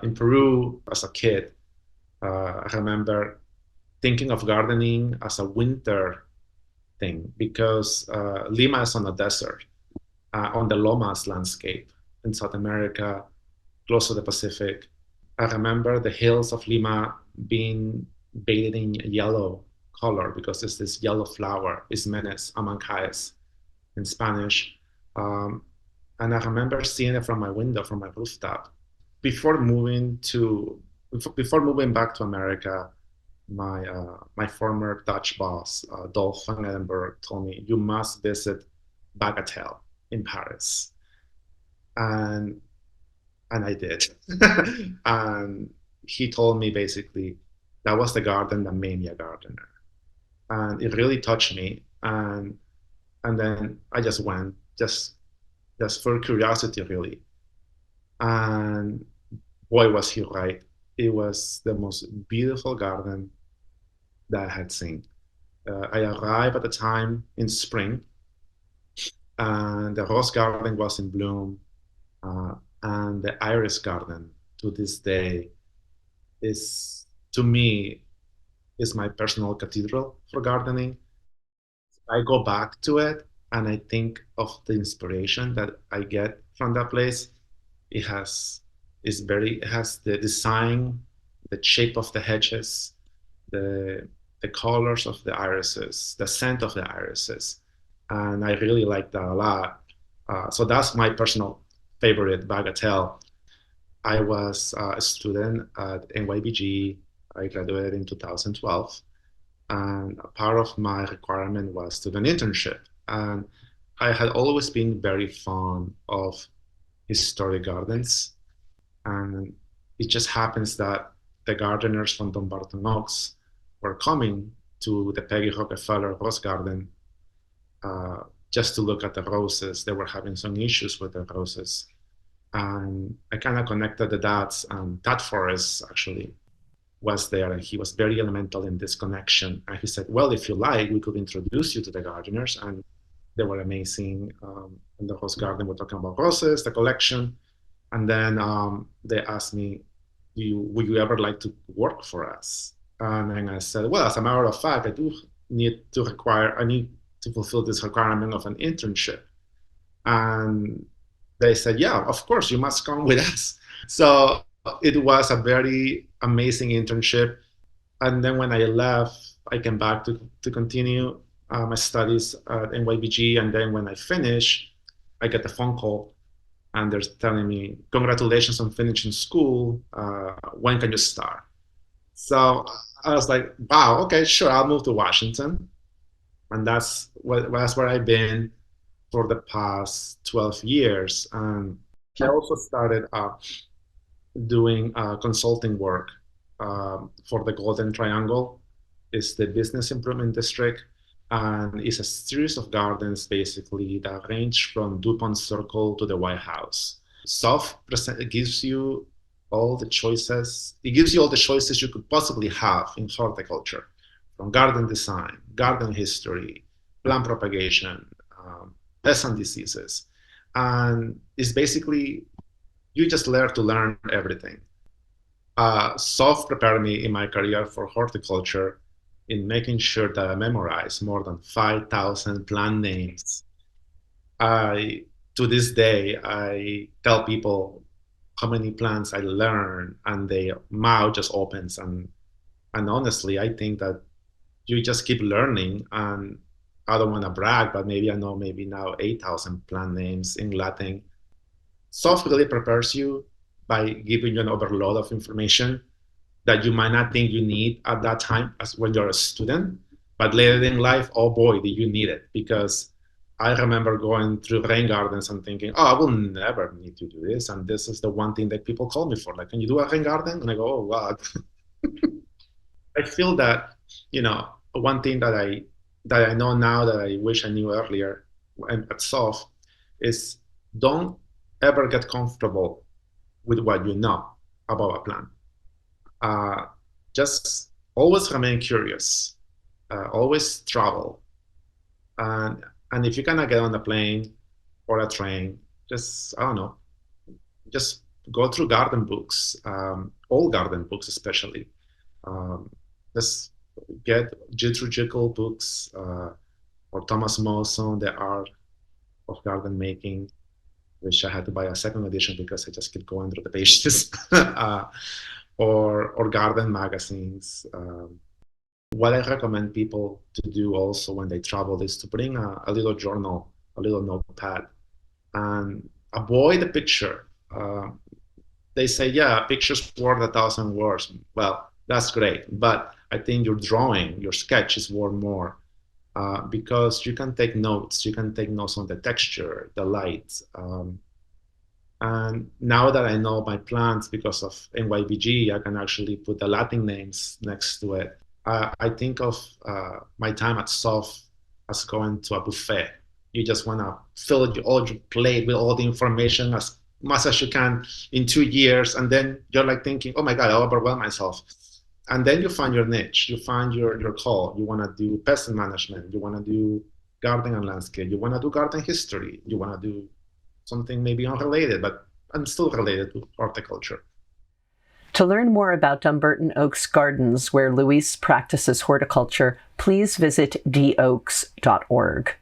In Peru, as a kid, I remember thinking of gardening as a winter thing because Lima is on a desert, on the Lomas landscape in South America, close to the Pacific. I remember the hills of Lima being bathed in yellow color because it's this yellow flower, Ismenes amancaes in Spanish. Um, and I remember seeing it from my window, from my rooftop. Before moving to, before moving back to America, my former Dutch boss, Dolph van Edinburgh, told me you must visit Bagatelle in Paris, and I did. And he told me basically that was the garden that made me a gardener, and it really touched me. And then I just went, just for curiosity, really. And boy, was he right! It was the most beautiful garden that I had seen. I arrived at the time in spring, and the rose garden was in bloom, uh, and the iris garden to this day is, to me, is my personal cathedral for gardening. I go back to it and I think of the inspiration that I get from that place. It has it has the design, the shape of the hedges, the the colors of the irises, the scent of the irises, and I really like that a lot. So that's my personal favorite bagatelle. I was a student at NYBG. I graduated in 2012, and a part of my requirement was to do an internship. And I had always been very fond of historic gardens, and it just happens that the gardeners from Dumbarton Oaks were coming to the Peggy Rockefeller Rose Garden uh, just to look at the roses. They were having some issues with the roses. And I kind of connected the dots, and Tad Forrest actually was there, and he was very elemental in this connection. And he said, well, if you like, we could introduce you to the gardeners. And they were amazing. In the Rose Garden, we're talking about roses, the collection. And then they asked me, would you ever like to work for us? And then I said, well, as a matter of fact, I need to fulfill this requirement of an internship. And they said, yeah, of course, you must come with us. So it was a very amazing internship. And then when I left, I came back to continue my studies at NYBG. And then when I finished, I get a phone call and they're telling me, congratulations on finishing school. When can you start? So I was like, wow, okay, sure, I'll move to Washington. And that's where I've been for the past 12 years. And I also started doing consulting work for the Golden Triangle. It's the business improvement district, and it's a series of gardens basically that range from DuPont Circle to the White House. It gives you all the choices. It gives you all the choices you could possibly have in horticulture, from garden design, garden history, plant propagation, pests and diseases, and it's basically you just learn to learn everything. SoPH prepared me in my career for horticulture in making sure that I memorize more than 5,000 plant names. I, to this day, I tell people how many plants I learn, and their mouth just opens. And honestly, I think that you just keep learning. And I don't want to brag, but maybe I know maybe now 8,000 plant names in Latin. SoPH really prepares you by giving you an overload of information that you might not think you need at that time as when you're a student, but later in life, oh boy, do you need it. Because I remember going through rain gardens and thinking, oh, I will never need to do this. And this is the one thing that people call me for. Like, can you do a rain garden? And I go, oh God. I feel that, one thing that I know now that I wish I knew earlier at SoPH is don't ever get comfortable with what you know about a plant. Uh, just always remain curious, always travel. And if you cannot get on a plane or a train, just, I don't know, just go through garden books, all garden books especially. Um, just get Jethro Jekyll books or Thomas Mawson, The Art of Garden Making, which I had to buy a second edition because I just keep going through the pages, or garden magazines. What I recommend people to do also when they travel is to bring a little journal, a little notepad, and avoid the picture. They say, yeah, pictures worth 1,000 words. Well, that's great, but I think your drawing, your sketch is worth more because you can take notes. You can take notes on the texture, the light. And now that I know my plants because of NYBG, I can actually put the Latin names next to it. I think of my time at SoPH as going to a buffet. You just want to fill all your plate with all the information as much as you can in 2 years, and then you're like thinking, "Oh my God, I'll overwhelm myself." And then you find your niche, you find your call. You want to do pest management, you want to do garden and landscape, you want to do garden history, you want to do something maybe unrelated, but I'm still related to horticulture. To learn more about Dumbarton Oaks Gardens, where Luis practices horticulture, please visit doaks.org.